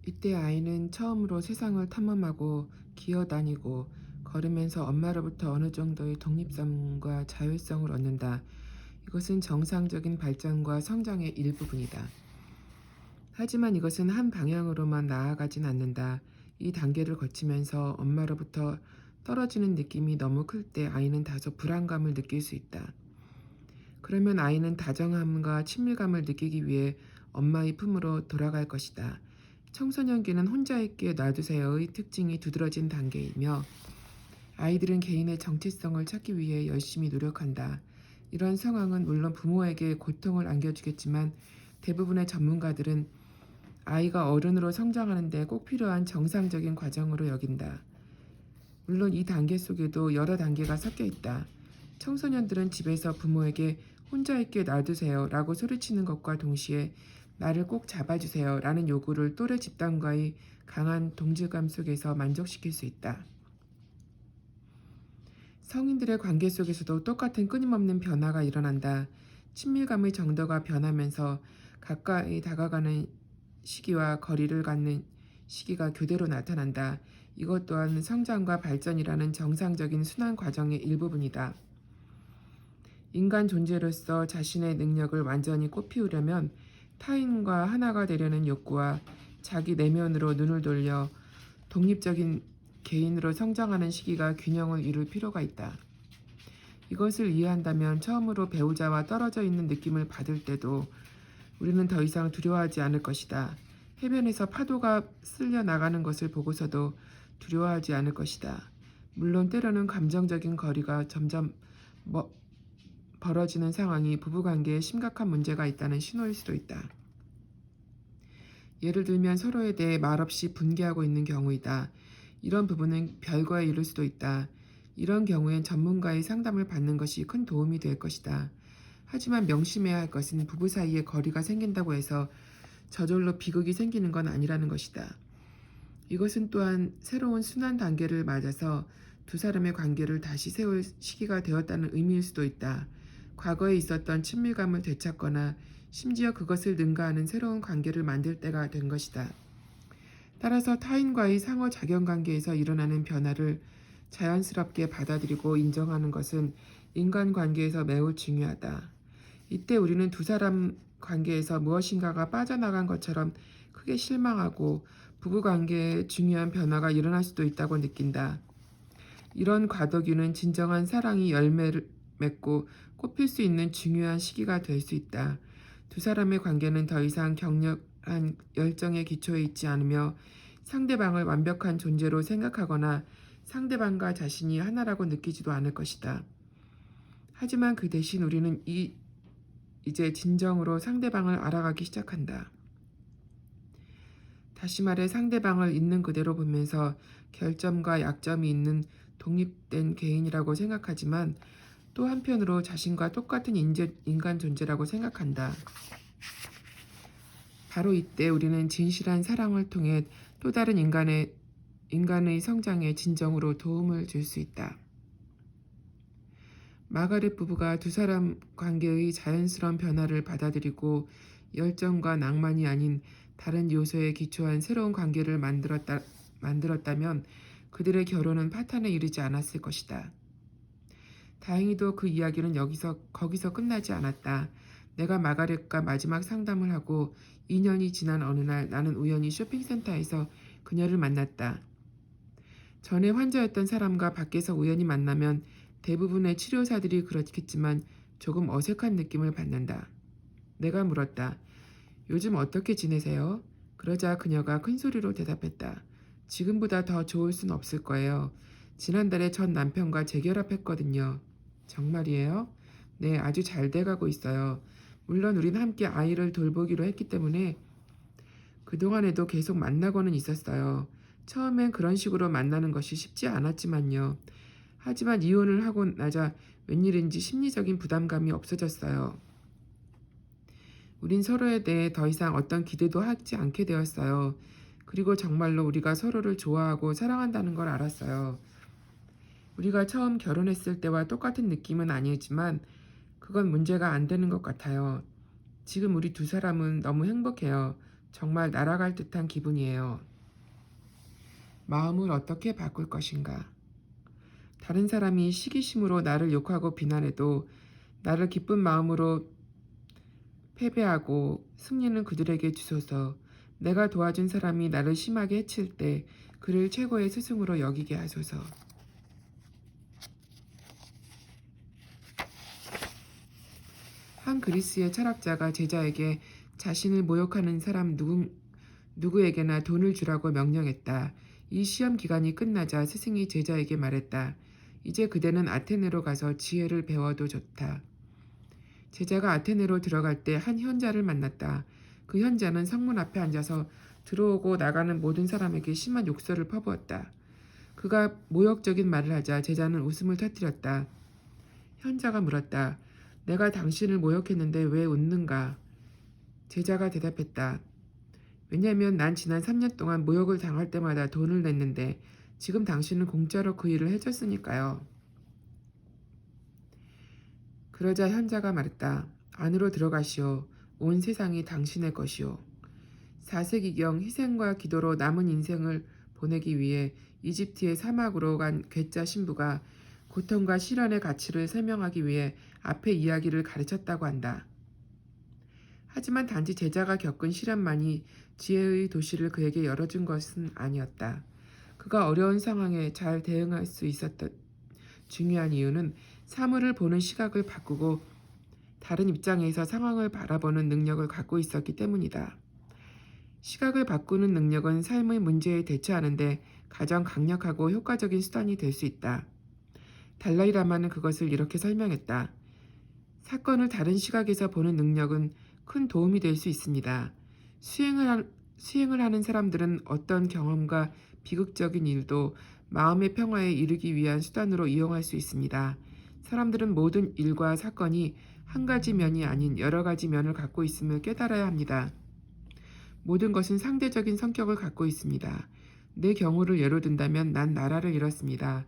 이때 아이는 처음으로 세상을 탐험하고 기어다니고 걸으면서 엄마로부터 어느 정도의 독립성과 자율성을 얻는다. 이것은 정상적인 발전과 성장의 일부분이다. 하지만 이것은 한 방향으로만 나아가진 않는다. 이 단계를 거치면서 엄마로부터 떨어지는 느낌이 너무 클 때 아이는 다소 불안감을 느낄 수 있다. 그러면 아이는 다정함과 친밀감을 느끼기 위해 엄마의 품으로 돌아갈 것이다. 청소년기는 혼자 있게 놔두세요의 특징이 두드러진 단계이며 아이들은 개인의 정체성을 찾기 위해 열심히 노력한다. 이런 상황은 물론 부모에게 고통을 안겨주겠지만 대부분의 전문가들은 아이가 어른으로 성장하는 데 꼭 필요한 정상적인 과정으로 여긴다. 물론 이 단계 속에도 여러 단계가 섞여 있다. 청소년들은 집에서 부모에게 혼자 있게 놔두세요 라고 소리치는 것과 동시에 나를 꼭 잡아주세요 라는 요구를 또래 집단과의 강한 동질감 속에서 만족시킬 수 있다. 성인들의 관계 속에서도 똑같은 끊임없는 변화가 일어난다. 친밀감의 정도가 변하면서 가까이 다가가는 시기와 거리를 갖는 시기가 교대로 나타난다. 이것 또한 성장과 발전이라는 정상적인 순환 과정의 일부분이다. 인간 존재로서 자신의 능력을 완전히 꽃피우려면 타인과 하나가 되려는 욕구와 자기 내면으로 눈을 돌려 독립적인 개인으로 성장하는 시기가 균형을 이룰 필요가 있다. 이것을 이해한다면 처음으로 배우자와 떨어져 있는 느낌을 받을 때도 우리는 더 이상 두려워하지 않을 것이다. 해변에서 파도가 쓸려 나가는 것을 보고서도 두려워하지 않을 것이다. 물론 때로는 감정적인 거리가 점점 벌어지는 상황이 부부관계에 심각한 문제가 있다는 신호일 수도 있다. 예를 들면 서로에 대해 말없이 분개하고 있는 경우이다. 이런 부분은 별거에 이를 수도 있다. 이런 경우엔 전문가의 상담을 받는 것이 큰 도움이 될 것이다. 하지만 명심해야 할 것은 부부 사이에 거리가 생긴다고 해서 저절로 비극이 생기는 건 아니라는 것이다. 이것은 또한 새로운 순환 단계를 맞아서 두 사람의 관계를 다시 세울 시기가 되었다는 의미일 수도 있다. 과거에 있었던 친밀감을 되찾거나 심지어 그것을 능가하는 새로운 관계를 만들 때가 된 것이다. 따라서 타인과의 상호작용 관계에서 일어나는 변화를 자연스럽게 받아들이고 인정하는 것은 인간관계에서 매우 중요하다. 이때 우리는 두 사람 관계에서 무엇인가가 빠져나간 것처럼 크게 실망하고 부부관계에 중요한 변화가 일어날 수도 있다고 느낀다. 이런 과도기는 진정한 사랑이 열매를 맺고 꽃필 수 있는 중요한 시기가 될 수 있다. 두 사람의 관계는 더 이상 격렬한 열정의 기초에 있지 않으며 상대방을 완벽한 존재로 생각하거나 상대방과 자신이 하나라고 느끼지도 않을 것이다. 하지만 그 대신 우리는 이제 진정으로 상대방을 알아가기 시작한다. 다시 말해 상대방을 있는 그대로 보면서 결점과 약점이 있는 독립된 개인이라고 생각하지만 또 한편으로 자신과 똑같은 인간 존재라고 생각한다. 바로 이때 우리는 진실한 사랑을 통해 또 다른 인간의 성장에 진정으로 도움을 줄 수 있다. 마가렛 부부가 두 사람 관계의 자연스러운 변화를 받아들이고 열정과 낭만이 아닌 다른 요소에 기초한 새로운 관계를 만들었다면 그들의 결혼은 파탄에 이르지 않았을 것이다. 다행히도 그 이야기는 거기서 끝나지 않았다. 내가 마가렛과 마지막 상담을 하고 2년이 지난 어느 날 나는 우연히 쇼핑센터에서 그녀를 만났다. 전에 환자였던 사람과 밖에서 우연히 만나면 대부분의 치료사들이 그렇겠지만 조금 어색한 느낌을 받는다. 내가 물었다. 요즘 어떻게 지내세요? 그러자 그녀가 큰 소리로 대답했다. 지금보다 더 좋을 순 없을 거예요. 지난달에 전 남편과 재결합했거든요. 정말이에요? 네, 아주 잘 돼가고 있어요. 물론 우린 함께 아이를 돌보기로 했기 때문에 그동안에도 계속 만나고는 있었어요. 처음엔 그런 식으로 만나는 것이 쉽지 않았지만요. 하지만 이혼을 하고 나자 웬일인지 심리적인 부담감이 없어졌어요. 우린 서로에 대해 더 이상 어떤 기대도 하지 않게 되었어요. 그리고 정말로 우리가 서로를 좋아하고 사랑한다는 걸 알았어요. 우리가 처음 결혼했을 때와 똑같은 느낌은 아니지만 그건 문제가 안 되는 것 같아요. 지금 우리 두 사람은 너무 행복해요. 정말 날아갈 듯한 기분이에요. 마음을 어떻게 바꿀 것인가? 다른 사람이 시기심으로 나를 욕하고 비난해도 나를 기쁜 마음으로 패배하고 승리는 그들에게 주소서. 내가 도와준 사람이 나를 심하게 해칠 때 그를 최고의 스승으로 여기게 하소서. 한 그리스의 철학자가 제자에게 자신을 모욕하는 사람 누구에게나 돈을 주라고 명령했다. 이 시험 기간이 끝나자 스승이 제자에게 말했다. 이제 그대는 아테네로 가서 지혜를 배워도 좋다. 제자가 아테네로 들어갈 때 한 현자를 만났다. 그 현자는 성문 앞에 앉아서 들어오고 나가는 모든 사람에게 심한 욕설을 퍼부었다. 그가 모욕적인 말을 하자 제자는 웃음을 터뜨렸다. 현자가 물었다. 내가 당신을 모욕했는데 왜 웃는가? 제자가 대답했다. 왜냐면 난 지난 3년 동안 모욕을 당할 때마다 돈을 냈는데 지금 당신은 공짜로 그 일을 해줬으니까요. 그러자 현자가 말했다. 안으로 들어가시오. 온 세상이 당신의 것이오. 4세기경 희생과 기도로 남은 인생을 보내기 위해 이집트의 사막으로 간 괴짜 신부가 고통과 시련의 가치를 설명하기 위해 앞의 이야기를 가르쳤다고 한다. 하지만 단지 제자가 겪은 시련만이 지혜의 도시를 그에게 열어준 것은 아니었다. 그가 어려운 상황에 잘 대응할 수 있었던 중요한 이유는 사물을 보는 시각을 바꾸고 다른 입장에서 상황을 바라보는 능력을 갖고 있었기 때문이다. 시각을 바꾸는 능력은 삶의 문제에 대처하는데 가장 강력하고 효과적인 수단이 될 수 있다. 달라이라마는 그것을 이렇게 설명했다. 사건을 다른 시각에서 보는 능력은 큰 도움이 될 수 있습니다. 수행을 하는 사람들은 어떤 경험과 비극적인 일도 마음의 평화에 이르기 위한 수단으로 이용할 수 있습니다. 사람들은 모든 일과 사건이 한 가지 면이 아닌 여러 가지 면을 갖고 있음을 깨달아야 합니다. 모든 것은 상대적인 성격을 갖고 있습니다. 내 경우를 예로 든다면 난 나라를 잃었습니다.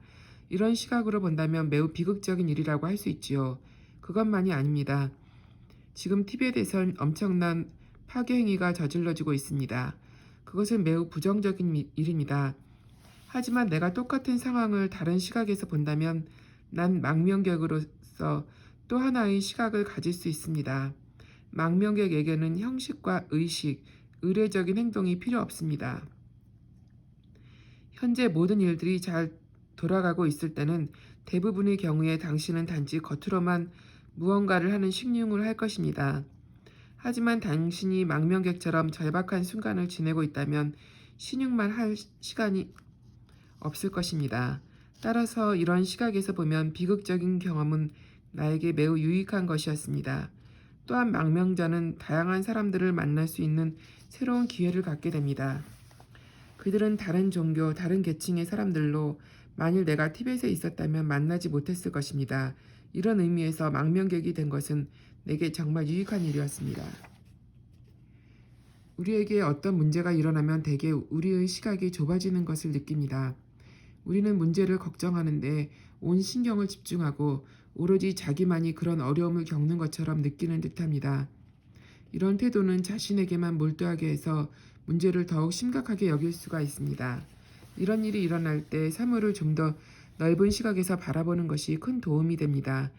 이런 시각으로 본다면 매우 비극적인 일이라고 할 수 있지요. 그것만이 아닙니다. 지금 티벳에선 엄청난 파괴 행위가 저질러지고 있습니다. 그것은 매우 부정적인 일입니다. 하지만 내가 똑같은 상황을 다른 시각에서 본다면 난 망명객으로서 또 하나의 시각을 가질 수 있습니다. 망명객에게는 형식과 의식, 의례적인 행동이 필요 없습니다. 현재 모든 일들이 잘 돌아가고 있을 때는 대부분의 경우에 당신은 단지 겉으로만 무언가를 하는 식용을 할 것입니다. 하지만 당신이 망명객처럼 절박한 순간을 지내고 있다면 신용만 할 시간이 없을 것입니다. 따라서 이런 시각에서 보면 비극적인 경험은 나에게 매우 유익한 것이었습니다. 또한 망명자는 다양한 사람들을 만날 수 있는 새로운 기회를 갖게 됩니다. 그들은 다른 종교, 다른 계층의 사람들로 만일 내가 티벳에 있었다면 만나지 못했을 것입니다. 이런 의미에서 망명객이 된 것은 내게 정말 유익한 일이었습니다. 우리에게 어떤 문제가 일어나면 대개 우리의 시각이 좁아지는 것을 느낍니다. 우리는 문제를 걱정하는데 온 신경을 집중하고 오로지 자기만이 그런 어려움을 겪는 것처럼 느끼는 듯합니다. 이런 태도는 자신에게만 몰두하게 해서 문제를 더욱 심각하게 여길 수가 있습니다. 이런 일이 일어날 때 사물을 좀 더 넓은 시각에서 바라보는 것이 큰 도움이 됩니다.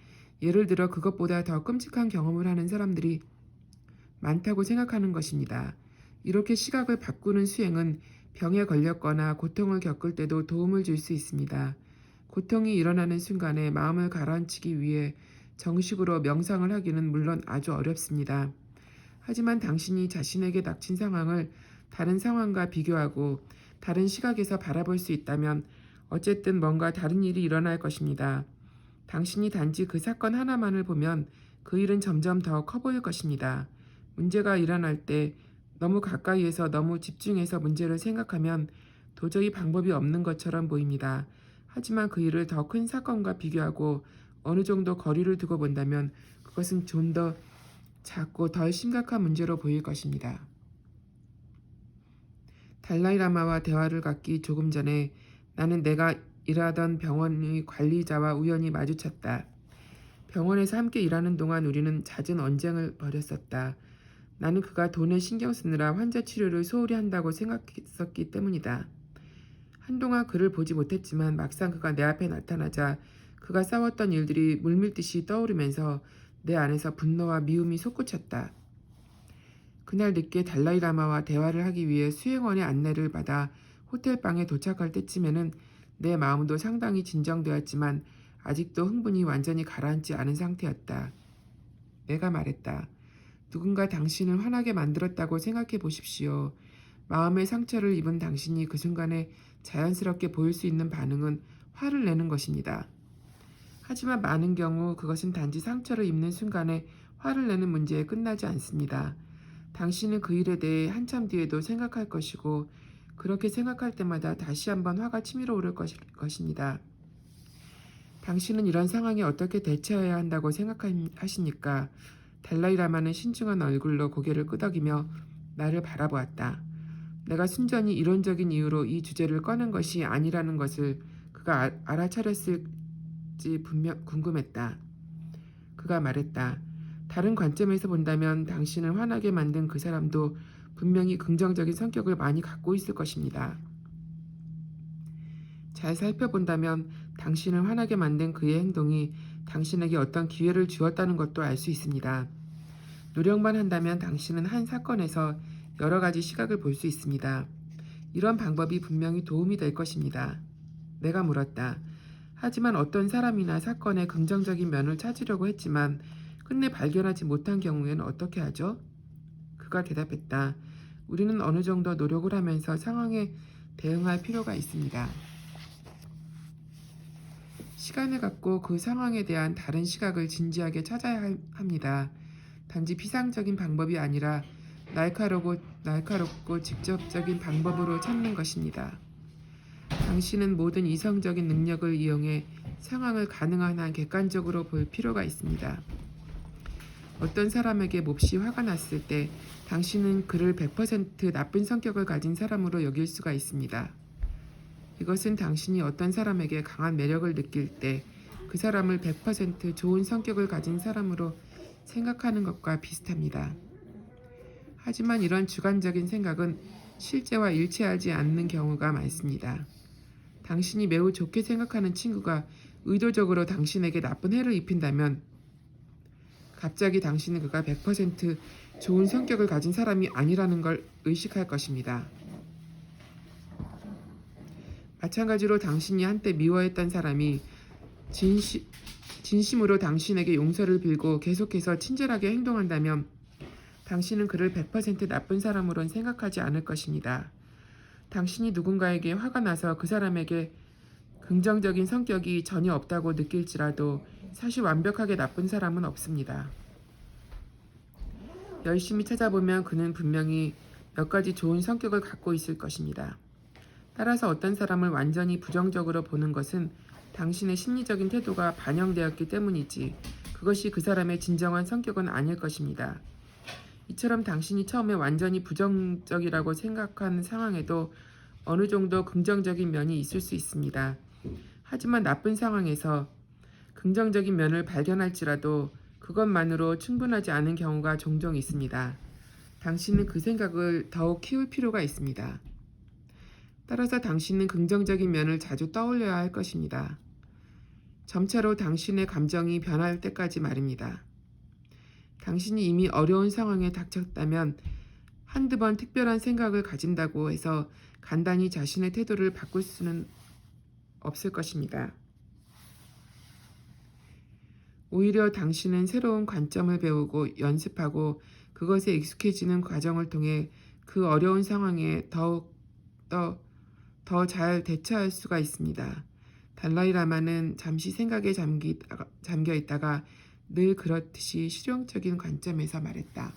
예를 들어 그것보다 더 끔찍한 경험을 하는 사람들이 많다고 생각하는 것입니다. 이렇게 시각을 바꾸는 수행은 병에 걸렸거나 고통을 겪을 때도 도움을 줄 수 있습니다. 고통이 일어나는 순간에 마음을 가라앉히기 위해 정식으로 명상을 하기는 물론 아주 어렵습니다. 하지만 당신이 자신에게 닥친 상황을 다른 상황과 비교하고 다른 시각에서 바라볼 수 있다면 어쨌든 뭔가 다른 일이 일어날 것입니다. 당신이 단지 그 사건 하나만을 보면 그 일은 점점 더 커 보일 것입니다. 문제가 일어날 때 너무 가까이에서 너무 집중해서 문제를 생각하면 도저히 방법이 없는 것처럼 보입니다. 하지만 그 일을 더 큰 사건과 비교하고 어느 정도 거리를 두고 본다면 그것은 좀 더 작고 덜 심각한 문제로 보일 것입니다. 달라이라마와 대화를 갖기 조금 전에 나는 내가 일하던 병원의 관리자와 우연히 마주쳤다. 병원에서 함께 일하는 동안 우리는 잦은 언쟁을 벌였었다. 나는 그가 돈에 신경 쓰느라 환자 치료를 소홀히 한다고 생각했었기 때문이다. 한동안 그를 보지 못했지만 막상 그가 내 앞에 나타나자 그가 싸웠던 일들이 물밀듯이 떠오르면서 내 안에서 분노와 미움이 솟구쳤다. 그날 늦게 달라이라마와 대화를 하기 위해 수행원의 안내를 받아 호텔방에 도착할 때쯤에는 내 마음도 상당히 진정되었지만 아직도 흥분이 완전히 가라앉지 않은 상태였다. 내가 말했다. 누군가 당신을 화나게 만들었다고 생각해 보십시오. 마음의 상처를 입은 당신이 그 순간에 자연스럽게 보일 수 있는 반응은 화를 내는 것입니다. 하지만 많은 경우 그것은 단지 상처를 입는 순간에 화를 내는 문제에 끝나지 않습니다. 당신은 그 일에 대해 한참 뒤에도 생각할 것이고 그렇게 생각할 때마다 다시 한번 화가 치밀어 오를 것입니다. 당신은 이런 상황에 어떻게 대처해야 한다고 생각하십니까? 달라이라마는 신중한 얼굴로 고개를 끄덕이며 나를 바라보았다. 내가 순전히 이론적인 이유로 이 주제를 꺼낸 것이 아니라는 것을 그가 알아차렸을지 분명 궁금했다. 그가 말했다. 다른 관점에서 본다면 당신을 화나게 만든 그 사람도 분명히 긍정적인 성격을 많이 갖고 있을 것입니다. 잘 살펴본다면 당신을 화나게 만든 그의 행동이 당신에게 어떤 기회를 주었다는 것도 알 수 있습니다. 노력만 한다면 당신은 한 사건에서 여러 가지 시각을 볼 수 있습니다. 이런 방법이 분명히 도움이 될 것입니다. 내가 물었다. 하지만 어떤 사람이나 사건의 긍정적인 면을 찾으려고 했지만 끝내 발견하지 못한 경우에는 어떻게 하죠? 그가 대답했다. 우리는 어느 정도 노력을 하면서 상황에 대응할 필요가 있습니다. 시간을 갖고 그 상황에 대한 다른 시각을 진지하게 찾아야 합니다. 단지 피상적인 방법이 아니라 날카롭고 직접적인 방법으로 찾는 것입니다. 당신은 모든 이성적인 능력을 이용해 상황을 가능한 한 객관적으로 볼 필요가 있습니다. 어떤 사람에게 몹시 화가 났을 때 당신은 그를 100% 나쁜 성격을 가진 사람으로 여길 수가 있습니다. 이것은 당신이 어떤 사람에게 강한 매력을 느낄 때 그 사람을 100% 좋은 성격을 가진 사람으로 생각하는 것과 비슷합니다. 하지만 이런 주관적인 생각은 실제와 일치하지 않는 경우가 많습니다. 당신이 매우 좋게 생각하는 친구가 의도적으로 당신에게 나쁜 해를 입힌다면 갑자기 당신은 그가 100% 좋은 성격을 가진 사람이 아니라는 걸 의식할 것입니다. 마찬가지로 당신이 한때 미워했던 사람이 진심으로 당신에게 용서를 빌고 계속해서 친절하게 행동한다면 당신은 그를 100% 나쁜 사람으론 생각하지 않을 것입니다. 당신이 누군가에게 화가 나서 그 사람에게 긍정적인 성격이 전혀 없다고 느낄지라도 사실 완벽하게 나쁜 사람은 없습니다. 열심히 찾아보면 그는 분명히 몇 가지 좋은 성격을 갖고 있을 것입니다. 따라서 어떤 사람을 완전히 부정적으로 보는 것은 당신의 심리적인 태도가 반영되었기 때문이지 그것이 그 사람의 진정한 성격은 아닐 것입니다. 이처럼 당신이 처음에 완전히 부정적이라고 생각한 상황에도 어느 정도 긍정적인 면이 있을 수 있습니다. 하지만 나쁜 상황에서 긍정적인 면을 발견할지라도 그것만으로 충분하지 않은 경우가 종종 있습니다. 당신은 그 생각을 더욱 키울 필요가 있습니다. 따라서 당신은 긍정적인 면을 자주 떠올려야 할 것입니다. 점차로 당신의 감정이 변할 때까지 말입니다. 당신이 이미 어려운 상황에 닥쳤다면 한두 번 특별한 생각을 가진다고 해서 간단히 자신의 태도를 바꿀 수는 없을 것입니다. 오히려 당신은 새로운 관점을 배우고 연습하고 그것에 익숙해지는 과정을 통해 그 어려운 상황에 더욱 더 잘 대처할 수가 있습니다. 달라이라마는 잠시 생각에 잠겨 있다가 늘 그렇듯이 실용적인 관점에서 말했다.